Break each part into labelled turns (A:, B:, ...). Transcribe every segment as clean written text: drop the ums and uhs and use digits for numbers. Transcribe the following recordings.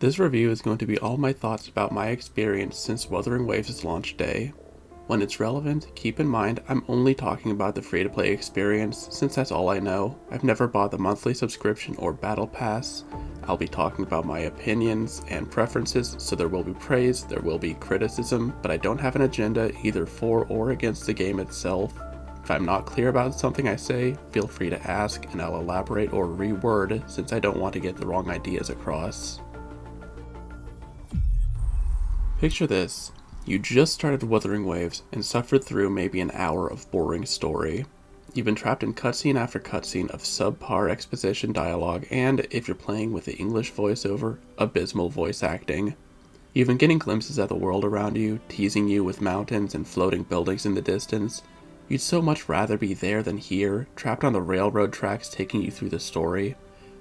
A: This review is going to be all my thoughts about my experience since Wuthering Waves' launch day. When it's relevant, keep in mind I'm only talking about the free-to-play experience since that's all I know. I've never bought the monthly subscription or battle pass. I'll be talking about my opinions and preferences, so there will be praise, there will be criticism, but I don't have an agenda either for or against the game itself. If I'm not clear about something I say, feel free to ask and I'll elaborate or reword since I don't want to get the wrong ideas across. Picture this. You just started Wuthering Waves and suffered through maybe an hour of boring story. You've been trapped in cutscene after cutscene of subpar exposition dialogue and, if you're playing with the English voiceover, abysmal voice acting. You've been getting glimpses at the world around you, teasing you with mountains and floating buildings in the distance. You'd so much rather be there than here, trapped on the railroad tracks taking you through the story.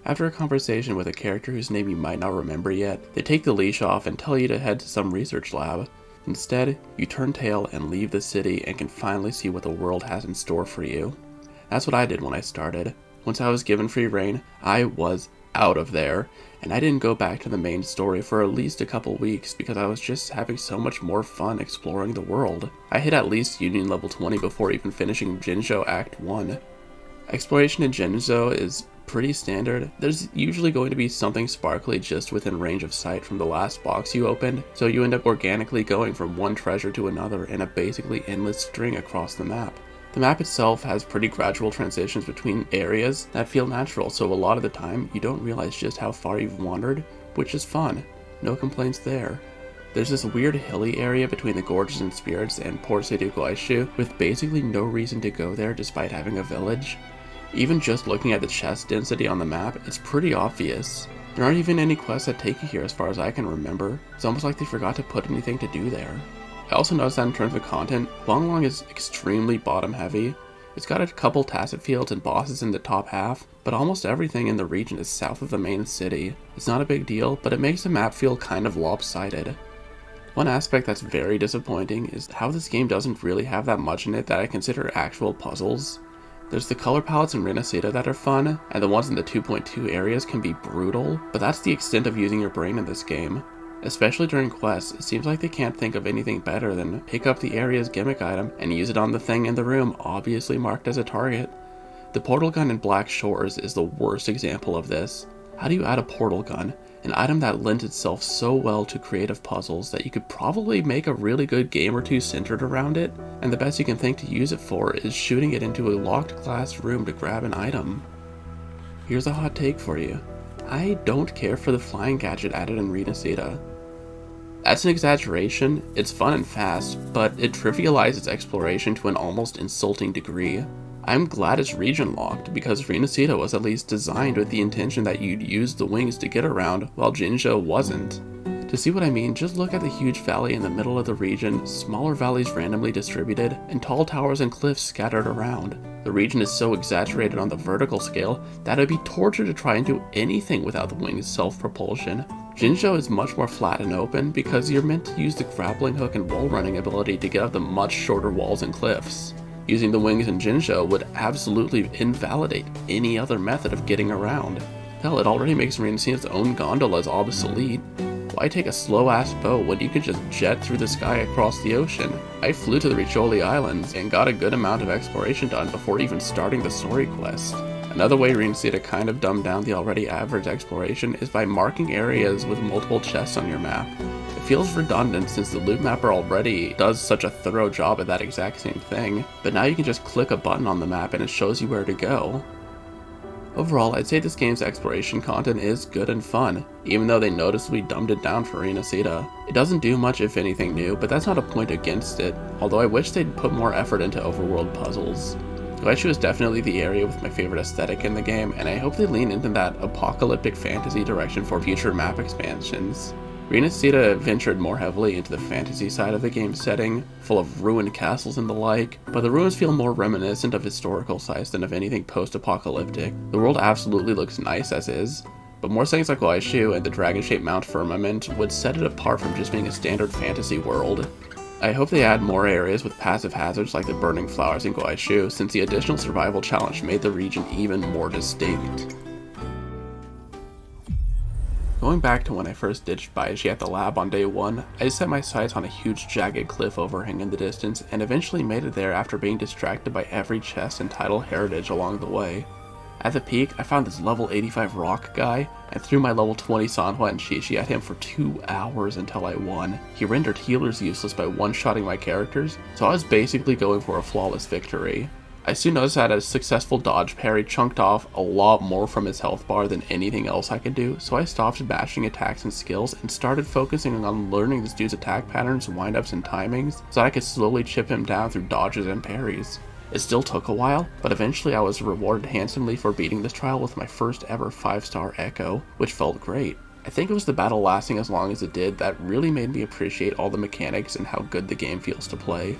A: After a conversation with a character whose name you might not remember yet, they take the leash off and tell you to head to some research lab. Instead, you turn tail and leave the city and can finally see what the world has in store for you. That's what I did when I started. Once I was given free reign, I was out of there, and I didn't go back to the main story for at least a couple weeks because I was just having so much more fun exploring the world. I hit at least Union level 20 before even finishing Jinzhou Act 1. Exploration in Jinzhou is pretty standard. There's usually going to be something sparkly just within range of sight from the last box you opened, so you end up organically going from one treasure to another in a basically endless string across the map. The map itself has pretty gradual transitions between areas that feel natural, so a lot of the time you don't realize just how far you've wandered, which is fun. No complaints there. There's this weird hilly area between the Gorges and Spirits and Port City Guaishu with basically no reason to go there despite having a village. Even just looking at the chest density on the map, it's pretty obvious. There aren't even any quests that take you here as far as I can remember. It's almost like they forgot to put anything to do there. I also noticed that in terms of content, Huanglong is extremely bottom heavy. It's got a couple tacit fields and bosses in the top half, but almost everything in the region is south of the main city. It's not a big deal, but it makes the map feel kind of lopsided. One aspect that's very disappointing is how this game doesn't really have that much in it that I consider actual puzzles. There's the color palettes in Renacida that are fun, and the ones in the 2.2 areas can be brutal, but that's the extent of using your brain in this game. Especially during quests, it seems like they can't think of anything better than pick up the area's gimmick item and use it on the thing in the room obviously marked as a target. The portal gun in Black Shores is the worst example of this. How do you add a portal gun, an item that lends itself so well to creative puzzles that you could probably make a really good game or two centered around it, and the best you can think to use it for is shooting it into a locked glass room to grab an item? Here's a hot take for you. I don't care for the flying gadget added in Renacida. That's an exaggeration, it's fun and fast, but it trivializes exploration to an almost insulting degree. I'm glad it's region locked because Renacida was at least designed with the intention that you'd use the wings to get around while Jinzhou wasn't. To see what I mean, just look at the huge valley in the middle of the region, smaller valleys randomly distributed, and tall towers and cliffs scattered around. The region is so exaggerated on the vertical scale that it'd be torture to try and do anything without the wings' self-propulsion. Jinzhou is much more flat and open because you're meant to use the grappling hook and wall running ability to get up the much shorter walls and cliffs. Using the wings in Jinzhou would absolutely invalidate any other method of getting around. Hell, it already makes Renacida's own gondolas obsolete. Why take a slow-ass boat when you can just jet through the sky across the ocean? I flew to the Riccioli Islands and got a good amount of exploration done before even starting the story quest. Another way Renacida kind of dumbed down the already average exploration is by marking areas with multiple chests on your map. It feels redundant since the loot mapper already does such a thorough job at that exact same thing, but now you can just click a button on the map and it shows you where to go. Overall, I'd say this game's exploration content is good and fun, even though they noticeably dumbed it down for Renacida. It doesn't do much if anything new, but that's not a point against it, although I wish they'd put more effort into overworld puzzles. Guaishu is definitely the area with my favorite aesthetic in the game, and I hope they lean into that apocalyptic fantasy direction for future map expansions. Renacida ventured more heavily into the fantasy side of the game's setting, full of ruined castles and the like, but the ruins feel more reminiscent of historical sites than of anything post-apocalyptic. The world absolutely looks nice as is, but more settings like Guaishu and the dragon-shaped Mount Firmament would set it apart from just being a standard fantasy world. I hope they add more areas with passive hazards like the burning flowers in Guaishu, since the additional survival challenge made the region even more distinct. Going back to when I first ditched Baiji at the lab on day 1, I set my sights on a huge jagged cliff overhang in the distance and eventually made it there after being distracted by every chest and title heritage along the way. At the peak, I found this level 85 rock guy and threw my level 20 Sanhua and Shishi at him for 2 hours until I won. He rendered healers useless by one-shotting my characters, so I was basically going for a flawless victory. I soon noticed that a successful dodge parry chunked off a lot more from his health bar than anything else I could do, so I stopped bashing attacks and skills and started focusing on learning this dude's attack patterns, windups, and timings so that I could slowly chip him down through dodges and parries. It still took a while, but eventually I was rewarded handsomely for beating this trial with my first ever 5-star Echo, which felt great. I think it was the battle lasting as long as it did that really made me appreciate all the mechanics and how good the game feels to play.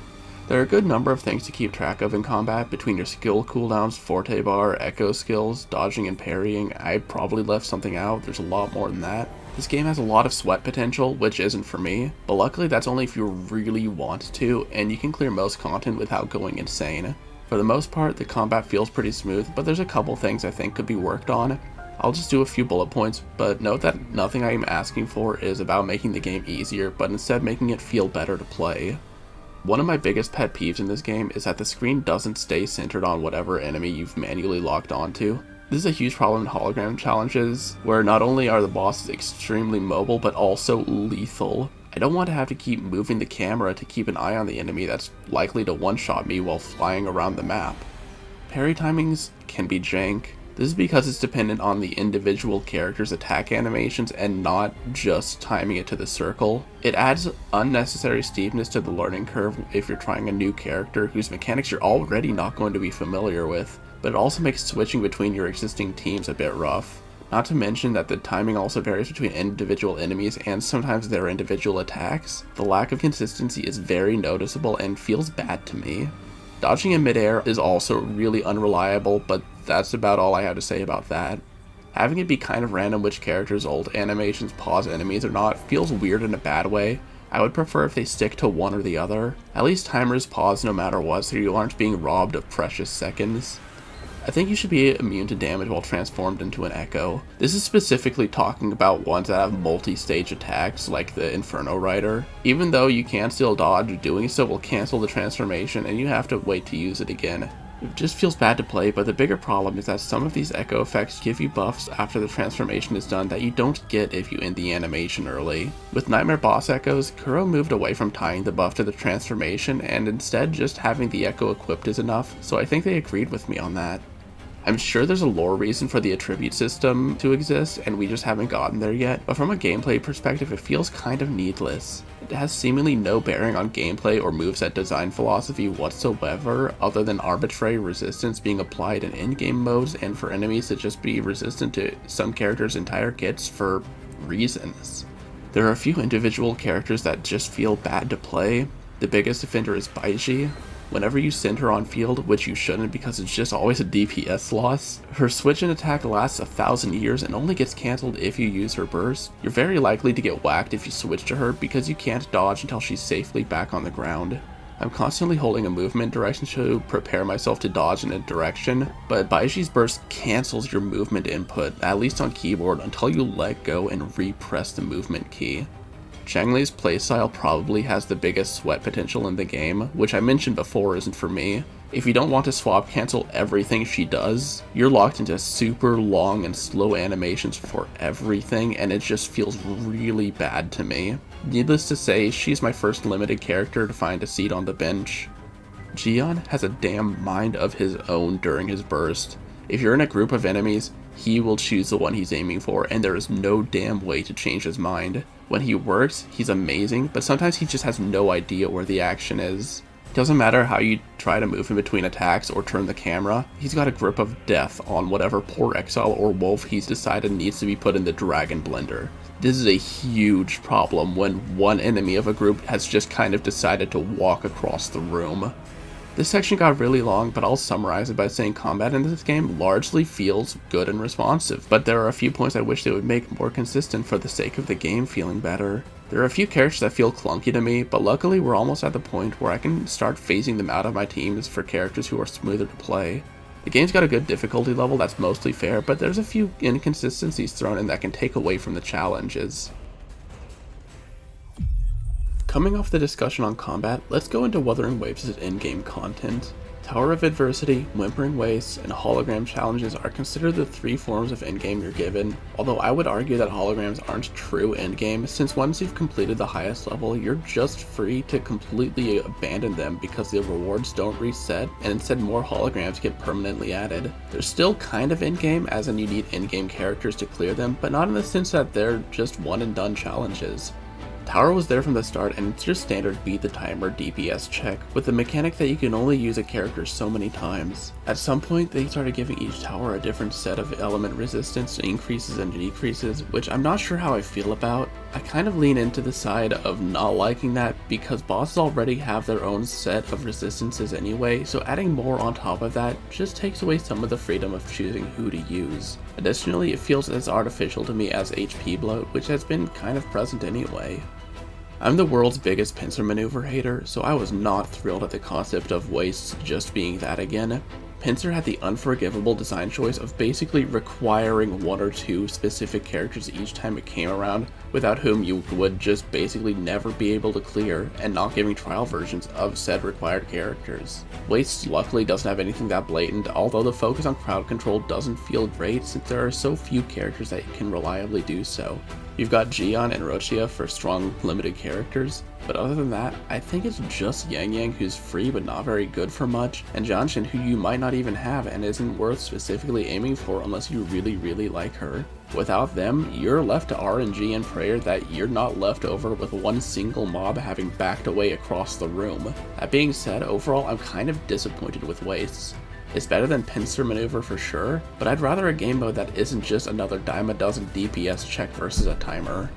A: There are a good number of things to keep track of in combat between your skill cooldowns, forte bar, echo skills, dodging and parrying. I probably left something out, there's a lot more than that. This game has a lot of sweat potential, which isn't for me, but luckily that's only if you really want to, and you can clear most content without going insane. For the most part, the combat feels pretty smooth, but there's a couple things I think could be worked on. I'll just do a few bullet points, but note that nothing I am asking for is about making the game easier, but instead making it feel better to play. One of my biggest pet peeves in this game is that the screen doesn't stay centered on whatever enemy you've manually locked onto. This is a huge problem in hologram challenges, where not only are the bosses extremely mobile, but also lethal. I don't want to have to keep moving the camera to keep an eye on the enemy that's likely to one-shot me while flying around the map. Parry timings can be jank. This is because it's dependent on the individual character's attack animations and not just timing it to the circle. It adds unnecessary steepness to the learning curve if you're trying a new character whose mechanics you're already not going to be familiar with, but it also makes switching between your existing teams a bit rough. Not to mention that the timing also varies between individual enemies and sometimes their individual attacks. The lack of consistency is very noticeable and feels bad to me. Dodging in midair is also really unreliable, but that's about all I have to say about that. Having it be kind of random which characters' ult animations pause enemies or not feels weird in a bad way. I would prefer if they stick to one or the other. At least timers pause no matter what, so you aren't being robbed of precious seconds. I think you should be immune to damage while transformed into an Echo. This is specifically talking about ones that have multi-stage attacks, like the Inferno Rider. Even though you can still dodge, doing so will cancel the transformation and you have to wait to use it again. It just feels bad to play, but the bigger problem is that some of these echo effects give you buffs after the transformation is done that you don't get if you end the animation early. With Nightmare Boss Echoes, Kuro moved away from tying the buff to the transformation and instead just having the echo equipped is enough, so I think they agreed with me on that. I'm sure there's a lore reason for the attribute system to exist, and we just haven't gotten there yet, but from a gameplay perspective it feels kind of needless. It has seemingly no bearing on gameplay or moveset design philosophy whatsoever, other than arbitrary resistance being applied in endgame modes and for enemies to just be resistant to some characters' entire kits for reasons. There are a few individual characters that just feel bad to play. The biggest offender is Baiji. Whenever you send her on field, which you shouldn't because it's just always a DPS loss, her switch in attack lasts 1,000 years and only gets cancelled if you use her burst. You're very likely to get whacked if you switch to her because you can't dodge until she's safely back on the ground. I'm constantly holding a movement direction to prepare myself to dodge in a direction, but Baiji's burst cancels your movement input, at least on keyboard, until you let go and re-press the movement key. Zhongli's playstyle probably has the biggest sweat potential in the game, which I mentioned before isn't for me. If you don't want to swap cancel everything she does, you're locked into super long and slow animations for everything, and it just feels really bad to me. Needless to say, she's my first limited character to find a seat on the bench. Jian has a damn mind of his own during his burst. If you're in a group of enemies, he will choose the one he's aiming for, and there is no damn way to change his mind. When he works, he's amazing, but sometimes he just has no idea where the action is. It doesn't matter how you try to move in between attacks or turn the camera, he's got a grip of death on whatever poor exile or wolf he's decided needs to be put in the dragon blender. This is a huge problem when one enemy of a group has just kind of decided to walk across the room. This section got really long, but I'll summarize it by saying combat in this game largely feels good and responsive, but there are a few points I wish they would make more consistent for the sake of the game feeling better. There are a few characters that feel clunky to me, but luckily we're almost at the point where I can start phasing them out of my teams for characters who are smoother to play. The game's got a good difficulty level that's mostly fair, but there's a few inconsistencies thrown in that can take away from the challenges. Coming off the discussion on combat, let's go into Wuthering Waves' in-game content. Tower of Adversity, Whimpering Waves, and hologram challenges are considered the three forms of endgame you're given, although I would argue that holograms aren't true endgame, since once you've completed the highest level, you're just free to completely abandon them because the rewards don't reset, and instead more holograms get permanently added. They're still kind of endgame, as in you need in-game characters to clear them, but not in the sense that they're just one and done challenges. Tower was there from the start, and it's your standard beat the timer DPS check, with the mechanic that you can only use a character so many times. At some point, they started giving each tower a different set of element resistance, increases and decreases, which I'm not sure how I feel about. I kind of lean into the side of not liking that because bosses already have their own set of resistances anyway, so adding more on top of that just takes away some of the freedom of choosing who to use. Additionally, it feels as artificial to me as HP bloat, which has been kind of present anyway. I'm the world's biggest pincer maneuver hater, so I was not thrilled at the concept of wastes just being that again. Pincer had the unforgivable design choice of basically requiring one or two specific characters each time it came around, without whom you would just basically never be able to clear, and not giving trial versions of said required characters. Wastes luckily doesn't have anything that blatant, although the focus on crowd control doesn't feel great since there are so few characters that can reliably do so. You've got Gion and Rochia for strong, limited characters, but other than that, I think it's just Yang Yang who's free but not very good for much, and Janshin who you might not even have and isn't worth specifically aiming for unless you really like her. Without them, you're left to RNG and prayer that you're not left over with one single mob having backed away across the room. That being said, overall I'm kind of disappointed with Wastes. It's better than Pincer Maneuver for sure, but I'd rather a game mode that isn't just another dime a dozen DPS check versus a timer.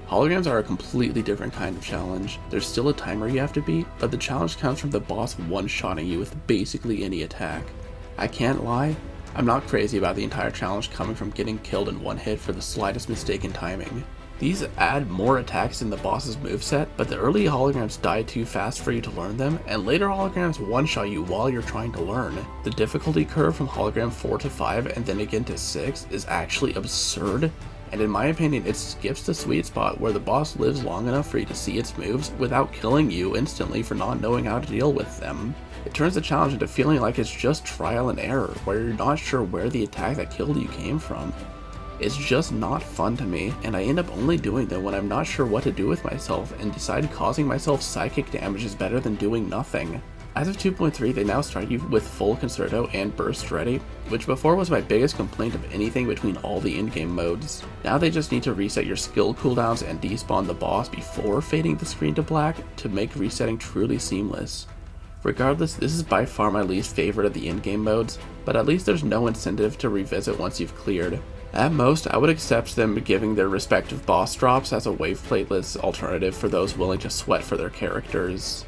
A: Holograms are a completely different kind of challenge. There's still a timer you have to beat, but the challenge comes from the boss one-shotting you with basically any attack. I can't lie, I'm not crazy about the entire challenge coming from getting killed in one hit for the slightest mistake in timing. These add more attacks in the boss's moveset, but the early holograms die too fast for you to learn them, and later holograms one-shot you while you're trying to learn. The difficulty curve from hologram 4 to 5 and then again to 6 is actually absurd, and in my opinion it skips the sweet spot where the boss lives long enough for you to see its moves without killing you instantly for not knowing how to deal with them. It turns the challenge into feeling like it's just trial and error, where you're not sure where the attack that killed you came from. It's just not fun to me, and I end up only doing them when I'm not sure what to do with myself and decide causing myself psychic damage is better than doing nothing. As of 2.3, they now start you with full Concerto and Burst ready, which before was my biggest complaint of anything between all the in-game modes. Now they just need to reset your skill cooldowns and despawn the boss before fading the screen to black to make resetting truly seamless. Regardless, this is by far my least favorite of the in-game modes, but at least there's no incentive to revisit once you've cleared. At most, I would accept them giving their respective boss drops as a wave plateless alternative for those willing to sweat for their characters.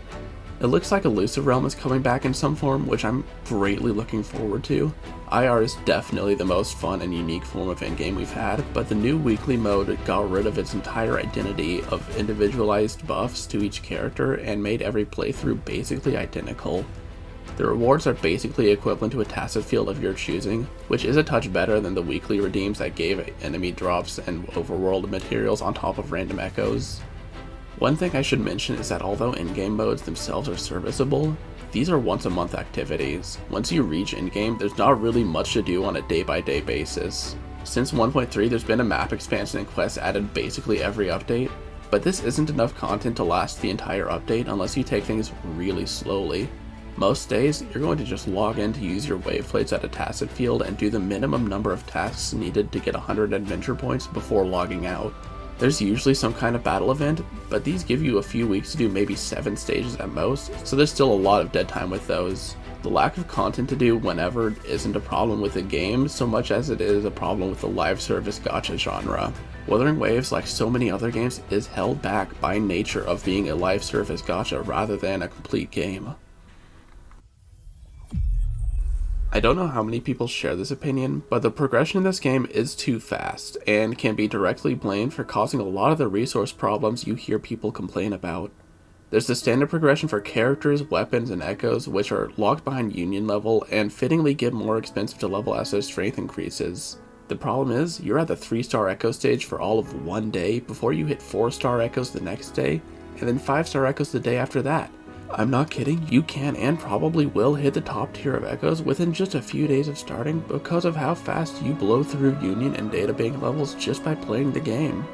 A: It looks like Elusive Realm is coming back in some form, which I'm greatly looking forward to. IR is definitely the most fun and unique form of endgame we've had, but the new weekly mode got rid of its entire identity of individualized buffs to each character and made every playthrough basically identical. The rewards are basically equivalent to a tacit field of your choosing, which is a touch better than the weekly redeems that gave enemy drops and overworld materials on top of random echoes. One thing I should mention is that although in-game modes themselves are serviceable, these are once a month activities. Once you reach in-game, there's not really much to do on a day-by-day basis. Since 1.3, there's been a map expansion and quests added basically every update, but this isn't enough content to last the entire update unless you take things really slowly. Most days, you're going to just log in to use your wave plates at a tacit field and do the minimum number of tasks needed to get 100 adventure points before logging out. There's usually some kind of battle event, but these give you a few weeks to do maybe 7 stages at most, so there's still a lot of dead time with those. The lack of content to do whenever isn't a problem with the game so much as it is a problem with the live service gacha genre. Wuthering Waves, like so many other games, is held back by nature of being a live service gacha rather than a complete game. I don't know how many people share this opinion, but the progression in this game is too fast, and can be directly blamed for causing a lot of the resource problems you hear people complain about. There's the standard progression for characters, weapons, and echoes, which are locked behind Union level and fittingly get more expensive to level as their strength increases. The problem is, you're at the 3-star echo stage for all of one day before you hit 4-star echoes the next day, and then 5-star echoes the day after that. I'm not kidding, you can and probably will hit the top tier of echoes within just a few days of starting because of how fast you blow through Union and databank levels just by playing the game.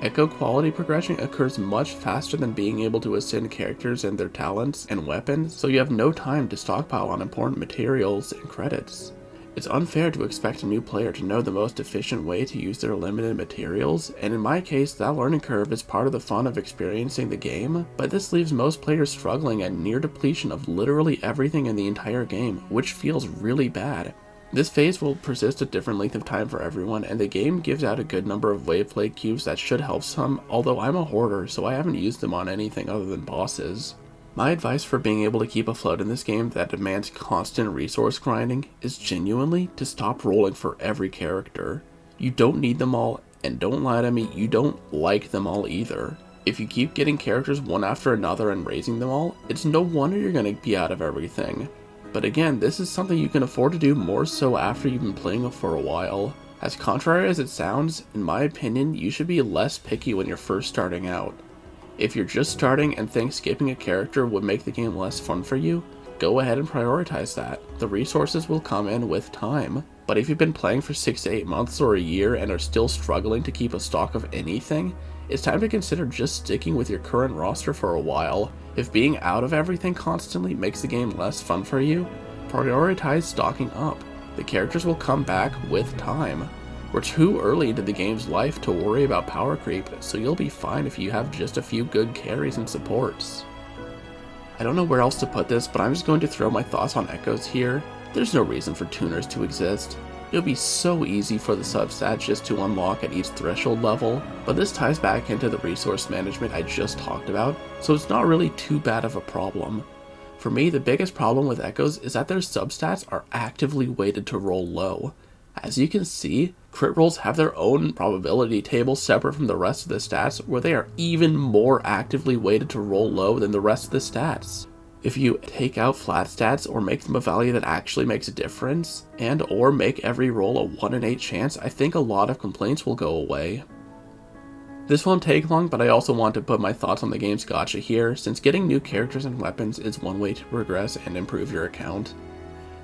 A: Echo quality progression occurs much faster than being able to ascend characters and their talents and weapons, so you have no time to stockpile on important materials and credits. It's unfair to expect a new player to know the most efficient way to use their limited materials, and in my case, that learning curve is part of the fun of experiencing the game, but this leaves most players struggling at near depletion of literally everything in the entire game, which feels really bad. This phase will persist a different length of time for everyone, and the game gives out a good number of wave play cubes that should help some, although I'm a hoarder, so I haven't used them on anything other than bosses. My advice for being able to keep afloat in this game that demands constant resource grinding is genuinely to stop rolling for every character. You don't need them all, and don't lie to me, you don't like them all either. If you keep getting characters one after another and raising them all, it's no wonder you're going to be out of everything. But again, this is something you can afford to do more so after you've been playing for a while. As contrary as it sounds, in my opinion, you should be less picky when you're first starting out. If you're just starting and think skipping a character would make the game less fun for you, go ahead and prioritize that. The resources will come in with time. But if you've been playing for 6 to 8 months or a year and are still struggling to keep a stock of anything, it's time to consider just sticking with your current roster for a while. If being out of everything constantly makes the game less fun for you, prioritize stocking up. The characters will come back with time. We're too early into the game's life to worry about power creep, so you'll be fine if you have just a few good carries and supports. I don't know where else to put this, but I'm just going to throw my thoughts on echoes here. There's no reason for tuners to exist. It'll be so easy for the substats just to unlock at each threshold level, but this ties back into the resource management I just talked about, so it's not really too bad of a problem. For me, the biggest problem with echoes is that their substats are actively weighted to roll low. As you can see, crit rolls have their own probability table separate from the rest of the stats, where they are even more actively weighted to roll low than the rest of the stats. If you take out flat stats or make them a value that actually makes a difference, and or make every roll a 1 in 8 chance, I think a lot of complaints will go away. This won't take long, but I also want to put my thoughts on the game's gacha here, since getting new characters and weapons is one way to progress and improve your account.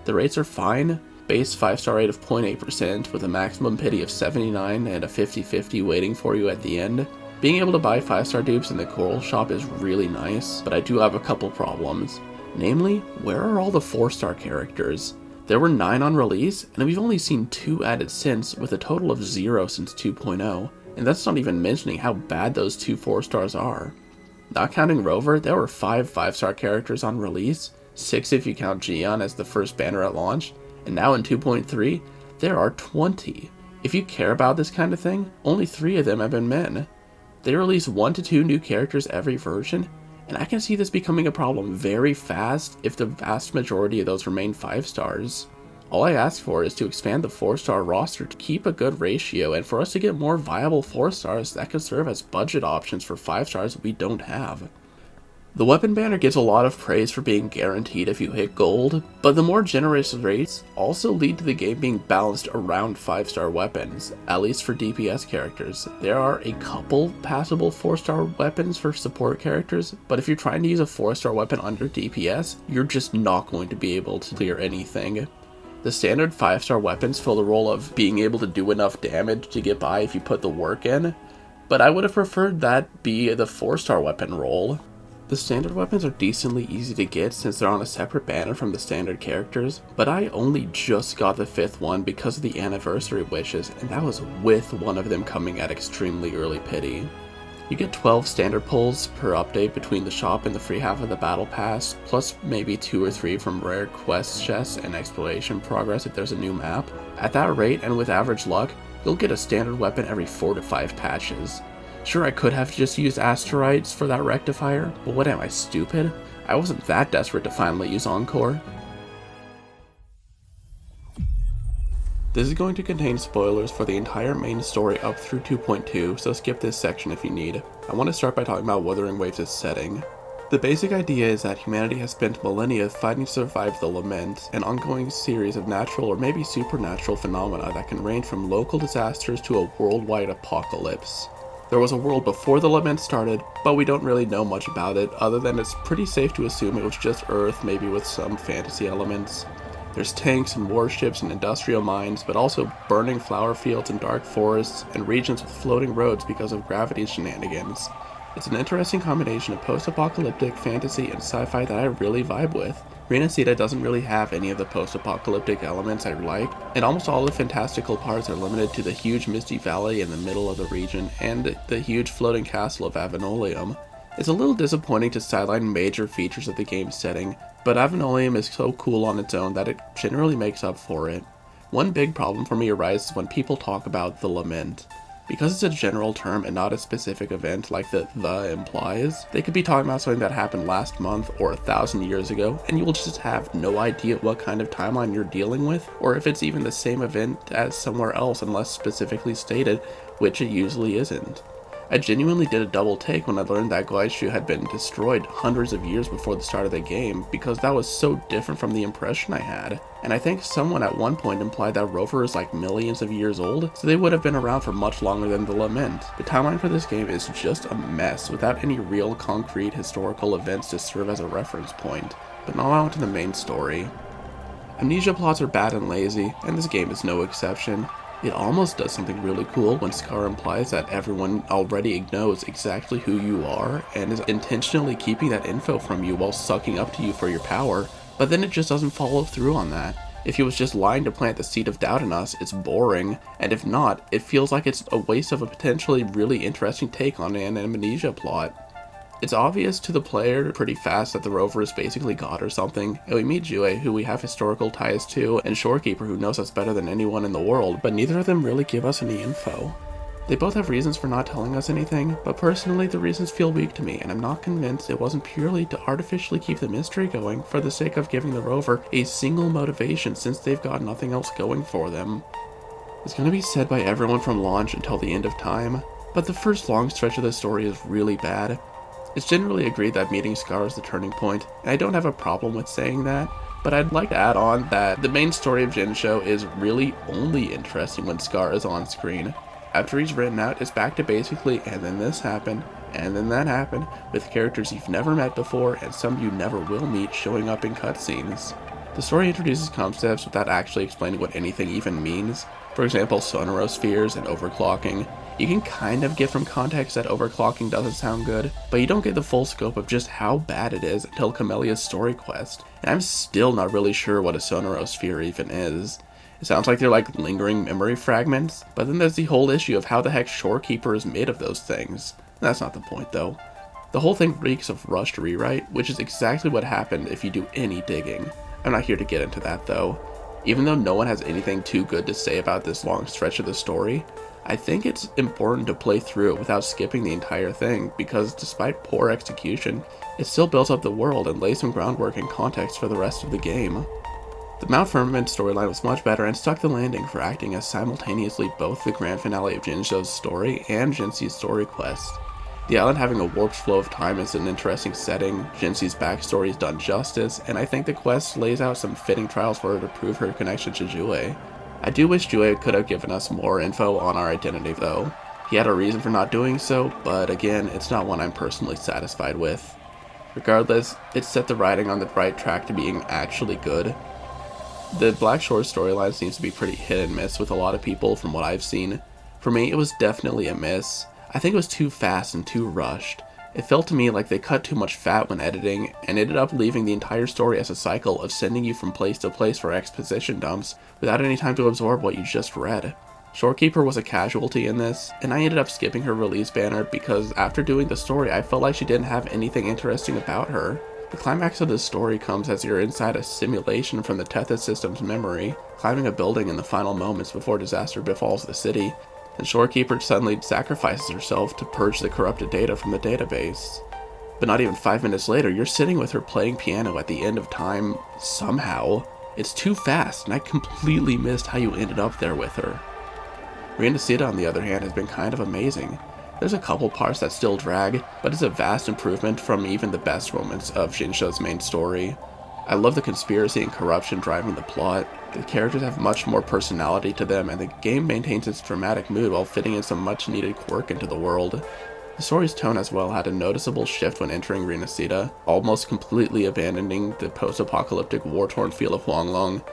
A: The rates are fine. Base 5-star rate of 0.8% with a maximum pity of 79 and a 50-50 waiting for you at the end. Being able to buy 5-star dupes in the Coral Shop is really nice, but I do have a couple problems. Namely, where are all the 4-star characters? There were 9 on release, and we've only seen 2 added since, with a total of 0 since 2.0, and that's not even mentioning how bad those 2 4-stars are. Not counting Rover, there were 5 5-star characters on release, 6 if you count Gion as the first banner at launch, and now in 2.3, there are 20. If you care about this kind of thing, only 3 of them have been men. They release 1 to 2 new characters every version, and I can see this becoming a problem very fast if the vast majority of those remain 5 stars. All I ask for is to expand the 4-star roster to keep a good ratio and for us to get more viable 4 stars that could serve as budget options for 5 stars we don't have. The weapon banner gets a lot of praise for being guaranteed if you hit gold, but the more generous rates also lead to the game being balanced around 5-star weapons, at least for DPS characters. There are a couple passable 4-star weapons for support characters, but if you're trying to use a 4-star weapon under DPS, you're just not going to be able to clear anything. The standard 5-star weapons fill the role of being able to do enough damage to get by if you put the work in, but I would have preferred that be the 4-star weapon role. The standard weapons are decently easy to get since they're on a separate banner from the standard characters, but I only just got the 5th one because of the anniversary wishes, and that was with one of them coming at extremely early pity. You get 12 standard pulls per update between the shop and the free half of the battle pass, plus maybe 2 or 3 from rare quest chests and exploration progress if there's a new map. At that rate, and with average luck, you'll get a standard weapon every 4 to 5 patches. Sure, I could have just used asteroids for that rectifier, but what am I, stupid? I wasn't that desperate to finally use Encore. This is going to contain spoilers for the entire main story up through 2.2, so skip this section if you need. I want to start by talking about Wuthering Waves' setting. The basic idea is that humanity has spent millennia fighting to survive the Lament, an ongoing series of natural or maybe supernatural phenomena that can range from local disasters to a worldwide apocalypse. There was a world before the Lament started, but we don't really know much about it, other than it's pretty safe to assume it was just Earth, maybe with some fantasy elements. There's tanks and warships and industrial mines, but also burning flower fields and dark forests, and regions with floating roads because of gravity shenanigans. It's an interesting combination of post-apocalyptic, fantasy, and sci-fi that I really vibe with. Renacida doesn't really have any of the post-apocalyptic elements I like, and almost all the fantastical parts are limited to the huge misty valley in the middle of the region and the huge floating castle of Avenolium. It's a little disappointing to sideline major features of the game's setting, but Avenolium is so cool on its own that it generally makes up for it. One big problem for me arises when people talk about the Lament. Because it's a general term and not a specific event like the implies, they could be talking about something that happened last month or 1,000 years ago, and you will just have no idea what kind of timeline you're dealing with, or if it's even the same event as somewhere else unless specifically stated, which it usually isn't. I genuinely did a double take when I learned that Glaishu had been destroyed hundreds of years before the start of the game, because that was so different from the impression I had. And I think someone at one point implied that Rover is like millions of years old, so they would have been around for much longer than the Lament. The timeline for this game is just a mess, without any real concrete historical events to serve as a reference point. But now on to the main story. Amnesia plots are bad and lazy, and this game is no exception. It almost does something really cool when Scar implies that everyone already knows exactly who you are and is intentionally keeping that info from you while sucking up to you for your power, but then it just doesn't follow through on that. If he was just lying to plant the seed of doubt in us, it's boring, and if not, it feels like it's a waste of a potentially really interesting take on an amnesia plot. It's obvious to the player pretty fast that the Rover is basically God or something, and we meet Jue, who we have historical ties to, and Shorekeeper, who knows us better than anyone in the world, but neither of them really give us any info. They both have reasons for not telling us anything, but personally the reasons feel weak to me, and I'm not convinced it wasn't purely to artificially keep the mystery going for the sake of giving the Rover a single motivation since they've got nothing else going for them. It's going to be said by everyone from launch until the end of time, but the first long stretch of the story is really bad. It's generally agreed that meeting Scar is the turning point, and I don't have a problem with saying that, but I'd like to add on that the main story of Jinsho is really only interesting when Scar is on screen. After he's written out, it's back to basically, and then this happened, and then that happened, with characters you've never met before and some you never will meet showing up in cutscenes. The story introduces concepts without actually explaining what anything even means. For example, sonorospheres and overclocking. You can kind of get from context that overclocking doesn't sound good, but you don't get the full scope of just how bad it is until Camelia's story quest, and I'm still not really sure what a sonorosphere even is. It sounds like they're like lingering memory fragments, but then there's the whole issue of how the heck Shorekeeper is made of those things. That's not the point though. The whole thing reeks of rushed rewrite, which is exactly what happened if you do any digging. I'm not here to get into that though. Even though no one has anything too good to say about this long stretch of the story, I think it's important to play through it without skipping the entire thing, because despite poor execution, it still builds up the world and lays some groundwork and context for the rest of the game. The Mount Firmament storyline was much better and stuck the landing for acting as simultaneously both the grand finale of Jinsho's story and Jinxi's story quest. The island having a warped flow of time is an interesting setting, Jinxi's backstory is done justice, and I think the quest lays out some fitting trials for her to prove her connection to Jue. I do wish Jue could have given us more info on our identity though. He had a reason for not doing so, but again, it's not one I'm personally satisfied with. Regardless, it set the writing on the right track to being actually good. The Black Shore storyline seems to be pretty hit and miss with a lot of people from what I've seen. For me, it was definitely a miss. I think it was too fast and too rushed. It felt to me like they cut too much fat when editing, and ended up leaving the entire story as a cycle of sending you from place to place for exposition dumps, without any time to absorb what you just read. Shorekeeper was a casualty in this, and I ended up skipping her release banner because after doing the story I felt like she didn't have anything interesting about her. The climax of this story comes as you're inside a simulation from the Tethys system's memory, climbing a building in the final moments before disaster befalls the city, and Shorekeeper suddenly sacrifices herself to purge the corrupted data from the database. But not even 5 minutes later, you're sitting with her playing piano at the end of time, somehow. It's too fast, and I completely missed how you ended up there with her. Renacida, on the other hand, has been kind of amazing. There's a couple parts that still drag, but it's a vast improvement from even the best moments of Jinzou's main story. I love the conspiracy and corruption driving the plot. The characters have much more personality to them, and the game maintains its dramatic mood while fitting in some much needed quirk into the world. The story's tone as well had a noticeable shift when entering Renacida, almost completely abandoning the post-apocalyptic war-torn feel of Huanglong.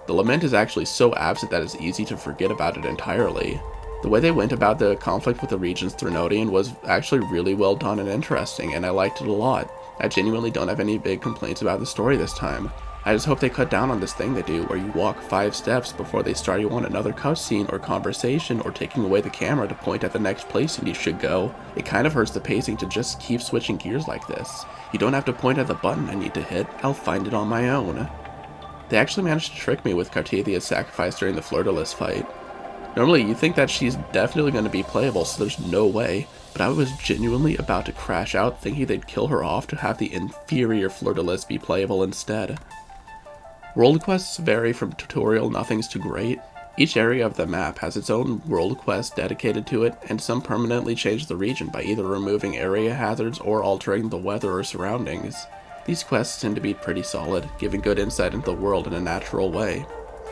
A: The lament is actually so absent that it's easy to forget about it entirely. The way they went about the conflict with the region's Threnodian was actually really well done and interesting, and I liked it a lot. I genuinely don't have any big complaints about the story this time. I just hope they cut down on this thing they do where you walk 5 steps before they start you on another cutscene or conversation or taking away the camera to point at the next place you should go. It kind of hurts the pacing to just keep switching gears like this. You don't have to point at the button I need to hit, I'll find it on my own. They actually managed to trick me with Carthathia's sacrifice during the Fleur-de-Lis fight. Normally you'd think that she's definitely going to be playable, so there's no way, but I was genuinely about to crash out thinking they'd kill her off to have the inferior Fleur-de-Lis be playable instead. World quests vary from tutorial nothings to great. Each area of the map has its own world quest dedicated to it, and some permanently change the region by either removing area hazards or altering the weather or surroundings. These quests tend to be pretty solid, giving good insight into the world in a natural way.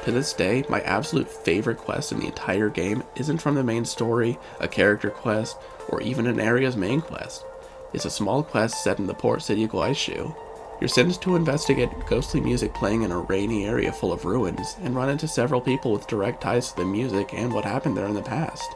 A: To this day, my absolute favorite quest in the entire game isn't from the main story, a character quest, or even an area's main quest. It's a small quest set in the port city of Guaishu. You're sent to investigate ghostly music playing in a rainy area full of ruins, and run into several people with direct ties to the music and what happened there in the past.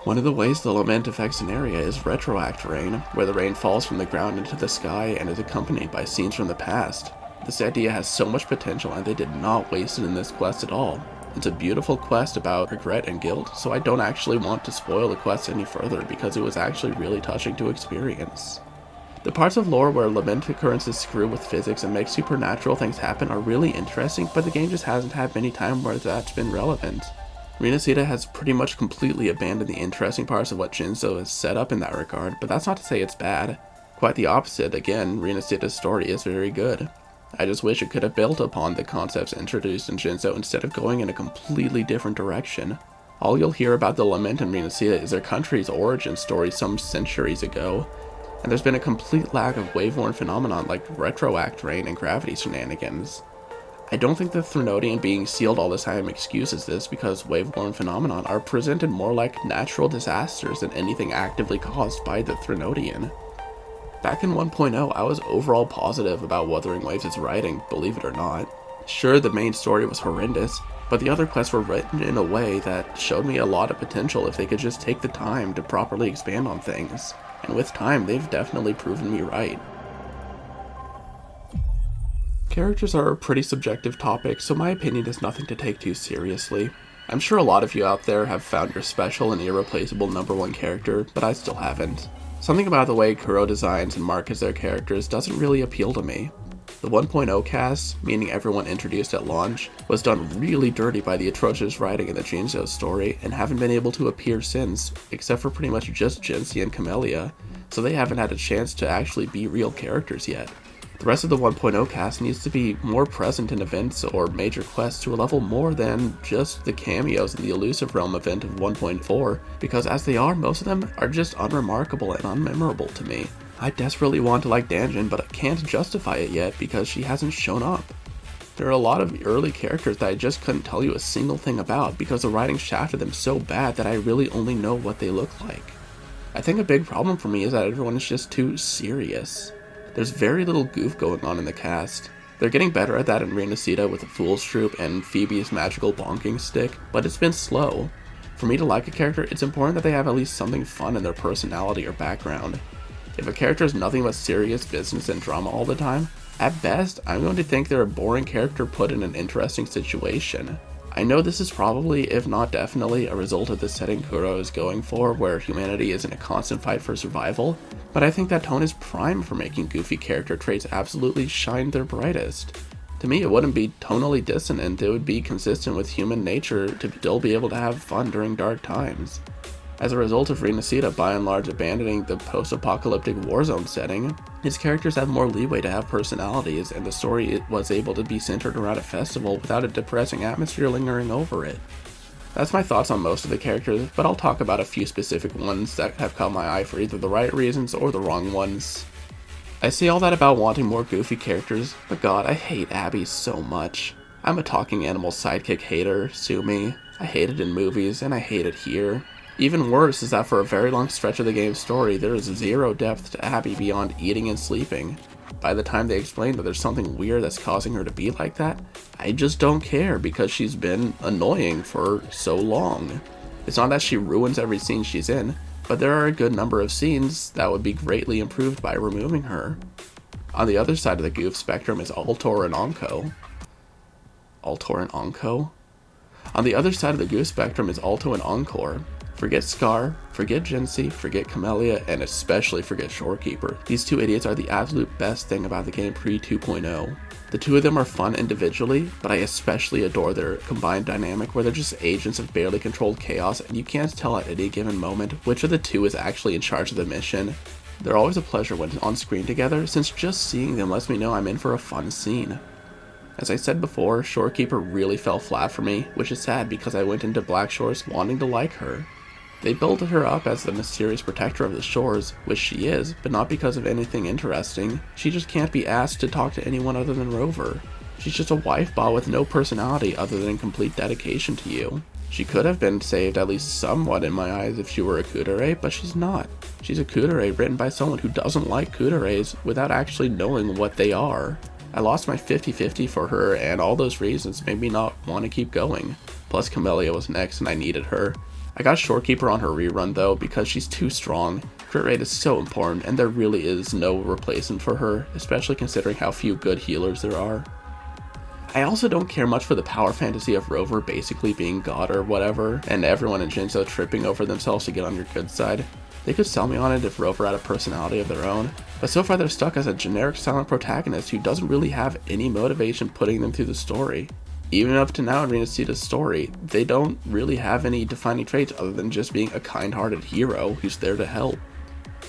A: One of the ways the lament affects an area is retroact rain, where the rain falls from the ground into the sky and is accompanied by scenes from the past. This idea has so much potential and they did not waste it in this quest at all. It's a beautiful quest about regret and guilt, so I don't actually want to spoil the quest any further because it was actually really touching to experience. The parts of lore where lament occurrences screw with physics and make supernatural things happen are really interesting, but the game just hasn't had many times where that's been relevant. Renacida has pretty much completely abandoned the interesting parts of what Jinzou has set up in that regard, but that's not to say it's bad. Quite the opposite, again, Renacida's story is very good. I just wish it could have built upon the concepts introduced in Jinzou instead of going in a completely different direction. All you'll hear about the lament in Renacida is their country's origin story some centuries ago, and there's been a complete lack of wave-worn phenomenon like retroact rain and gravity shenanigans. I don't think the Threnodian being sealed all the time excuses this because wave-worn phenomenon are presented more like natural disasters than anything actively caused by the Threnodian. Back in 1.0, I was overall positive about Wuthering Waves' writing, believe it or not. Sure, the main story was horrendous, but the other quests were written in a way that showed me a lot of potential if they could just take the time to properly expand on things. And with time, they've definitely proven me right. Characters are a pretty subjective topic, so my opinion is nothing to take too seriously. I'm sure a lot of you out there have found your special and irreplaceable number 1 character, but I still haven't. Something about the way Kuro designs and markets their characters doesn't really appeal to me. The 1.0 cast, meaning everyone introduced at launch, was done really dirty by the atrocious writing in the Jinzou story and haven't been able to appear since, except for pretty much just Jinxie and Camellia, so they haven't had a chance to actually be real characters yet. The rest of the 1.0 cast needs to be more present in events or major quests to a level more than just the cameos in the Elusive Realm event of 1.4, because as they are, most of them are just unremarkable and unmemorable to me. I desperately want to like Danjin, but I can't justify it yet because she hasn't shown up. There are a lot of early characters that I just couldn't tell you a single thing about because the writing shafted them so bad that I really only know what they look like. I think a big problem for me is that everyone is just too serious. There's very little goof going on in the cast. They're getting better at that in Renacida with the Fool's Troop and Phoebe's magical bonking stick, but it's been slow. For me to like a character, it's important that they have at least something fun in their personality or background. If a character is nothing but serious business and drama all the time, at best, I'm going to think they're a boring character put in an interesting situation. I know this is probably, if not definitely, a result of the setting Kuro is going for, where humanity is in a constant fight for survival, but I think that tone is prime for making goofy character traits absolutely shine their brightest. To me, it wouldn't be tonally dissonant, it would be consistent with human nature to still be able to have fun during dark times. As a result of Renacida by and large abandoning the post-apocalyptic warzone setting, his characters have more leeway to have personalities, and the story was able to be centered around a festival without a depressing atmosphere lingering over it. That's my thoughts on most of the characters, but I'll talk about a few specific ones that have caught my eye for either the right reasons or the wrong ones. I say all that about wanting more goofy characters, but god, I hate Abby so much. I'm a talking animal sidekick hater, sue me. I hate it in movies, and I hate it here. Even worse is that for a very long stretch of the game's story, there is zero depth to Abby beyond eating and sleeping. By the time they explain that there's something weird that's causing her to be like that, I just don't care because she's been annoying for so long. It's not that she ruins every scene she's in, but there are a good number of scenes that would be greatly improved by removing her. On the other side of the goof spectrum is Altor and Onko. Altor and Onko? On the other side of the goof spectrum is Alto and Encore. Forget Scar, forget Gency, forget Camellia, and especially forget Shorekeeper. These two idiots are the absolute best thing about the game pre-2.0. The two of them are fun individually, but I especially adore their combined dynamic where they're just agents of barely controlled chaos and you can't tell at any given moment which of the two is actually in charge of the mission. They're always a pleasure when on screen together, since just seeing them lets me know I'm in for a fun scene. As I said before, Shorekeeper really fell flat for me, which is sad because I went into Black Shores wanting to like her. They built her up as the mysterious protector of the shores, which she is, but not because of anything interesting. She just can't be asked to talk to anyone other than Rover. She's just a wife bot with no personality other than complete dedication to you. She could have been saved at least somewhat in my eyes if she were a Kudere, but she's not. She's a Kudere written by someone who doesn't like Kuderes without actually knowing what they are. I lost my 50-50 for her, and all those reasons made me not want to keep going. Plus Camellia was next and I needed her. I got Shorekeeper on her rerun though because she's too strong. Crit rate is so important and there really is no replacement for her, especially considering how few good healers there are. I also don't care much for the power fantasy of Rover basically being god or whatever, and everyone in Jinzo tripping over themselves to get on your good side. They could sell me on it if Rover had a personality of their own, but so far they're stuck as a generic silent protagonist who doesn't really have any motivation putting them through the story. Even up to now in Renacita's story, they don't really have any defining traits other than just being a kind-hearted hero who's there to help.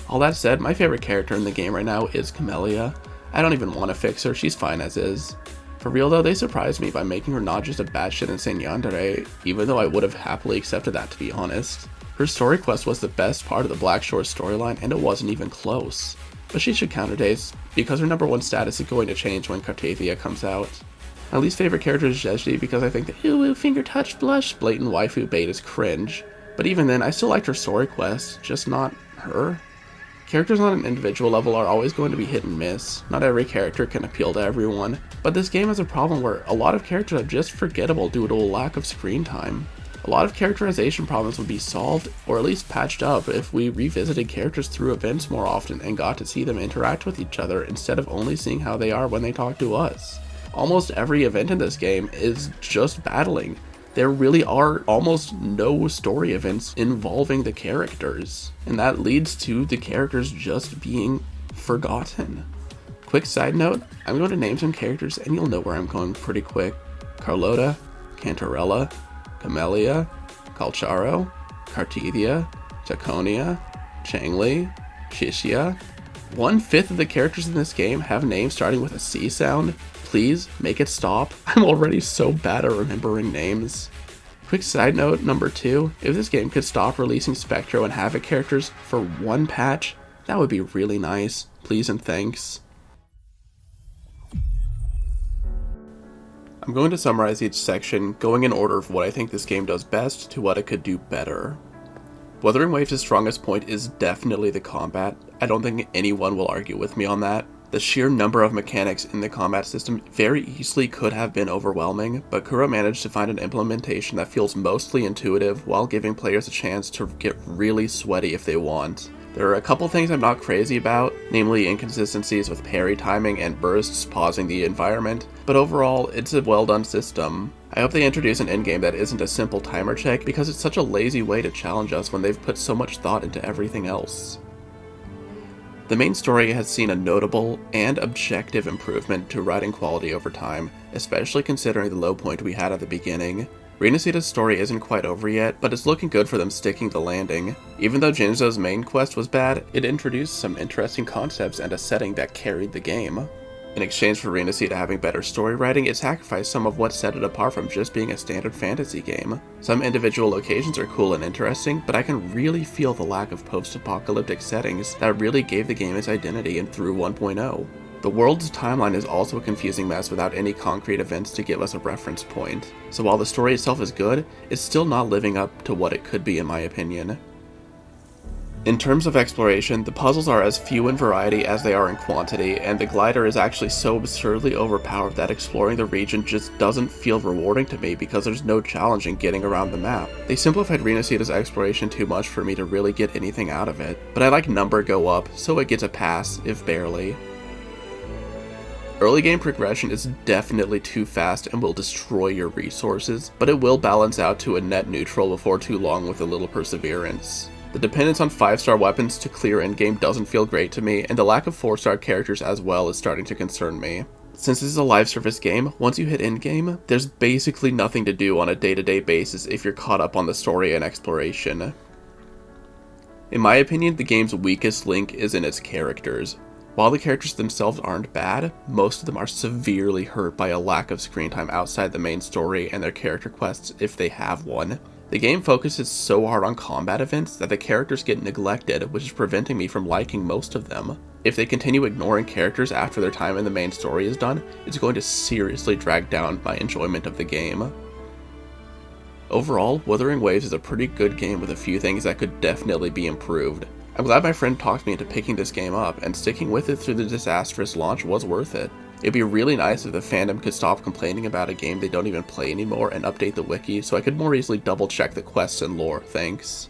A: All that said, my favorite character in the game right now is Camellia. I don't even want to fix her, she's fine as is. For real though, they surprised me by making her not just a batshit insane yandere, even though I would have happily accepted that to be honest. Her story quest was the best part of the Black Shores storyline and it wasn't even close. But she should counter days, because her number one status is going to change when Cartathia comes out. My least favorite character is Zhezhi because I think the ooh finger touch blush blatant waifu bait is cringe. But even then, I still liked her story quest, just not her. Characters on an individual level are always going to be hit and miss. Not every character can appeal to everyone, but this game has a problem where a lot of characters are just forgettable due to a lack of screen time. A lot of characterization problems would be solved, or at least patched up, if we revisited characters through events more often and got to see them interact with each other instead of only seeing how they are when they talk to us. Almost every event in this game is just battling. There really are almost no story events involving the characters, and that leads to the characters just being forgotten. Quick side note, I'm going to name some characters and you'll know where I'm going pretty quick. Carlota, Cantarella, Camellia, Calcharo, Cartathia, Taconia, Changli, Shishia. 1/5 of the characters in this game have names starting with a C sound. Please, make it stop. I'm already so bad at remembering names. Quick side note number 2, if this game could stop releasing Spectro and Havoc characters for one patch, that would be really nice. Please and thanks. I'm going to summarize each section, going in order of what I think this game does best to what it could do better. Wuthering Waves' strongest point is definitely the combat. I don't think anyone will argue with me on that. The sheer number of mechanics in the combat system very easily could have been overwhelming, but Kuro managed to find an implementation that feels mostly intuitive while giving players a chance to get really sweaty if they want. There are a couple things I'm not crazy about, namely inconsistencies with parry timing and bursts pausing the environment, but overall, it's a well done system. I hope they introduce an endgame that isn't a simple timer check because it's such a lazy way to challenge us when they've put so much thought into everything else. The main story has seen a notable and objective improvement to writing quality over time, especially considering the low point we had at the beginning. Renacita's story isn't quite over yet, but it's looking good for them sticking the landing. Even though Jinzo's main quest was bad, it introduced some interesting concepts and a setting that carried the game. In exchange for Arena Seed having better story writing, it sacrificed some of what set it apart from just being a standard fantasy game. Some individual locations are cool and interesting, but I can really feel the lack of post-apocalyptic settings that really gave the game its identity in Through 1.0. The world's timeline is also a confusing mess without any concrete events to give us a reference point. So while the story itself is good, it's still not living up to what it could be in my opinion. In terms of exploration, the puzzles are as few in variety as they are in quantity, and the glider is actually so absurdly overpowered that exploring the region just doesn't feel rewarding to me because there's no challenge in getting around the map. They simplified Rena Seeda's exploration too much for me to really get anything out of it, but I like number go up, so it gets a pass, if barely. Early game progression is definitely too fast and will destroy your resources, but it will balance out to a net neutral before too long with a little perseverance. The dependence on 5-star weapons to clear endgame doesn't feel great to me, and the lack of 4-star characters as well is starting to concern me. Since this is a live service game, once you hit endgame, there's basically nothing to do on a day-to-day basis if you're caught up on the story and exploration. In my opinion, the game's weakest link is in its characters. While the characters themselves aren't bad, most of them are severely hurt by a lack of screen time outside the main story and their character quests if they have one. The game focuses so hard on combat events that the characters get neglected, which is preventing me from liking most of them. If they continue ignoring characters after their time in the main story is done, it's going to seriously drag down my enjoyment of the game. Overall, Wuthering Waves is a pretty good game with a few things that could definitely be improved. I'm glad my friend talked me into picking this game up, and sticking with it through the disastrous launch was worth it. It'd be really nice if the fandom could stop complaining about a game they don't even play anymore and update the wiki so I could more easily double check the quests and lore, thanks.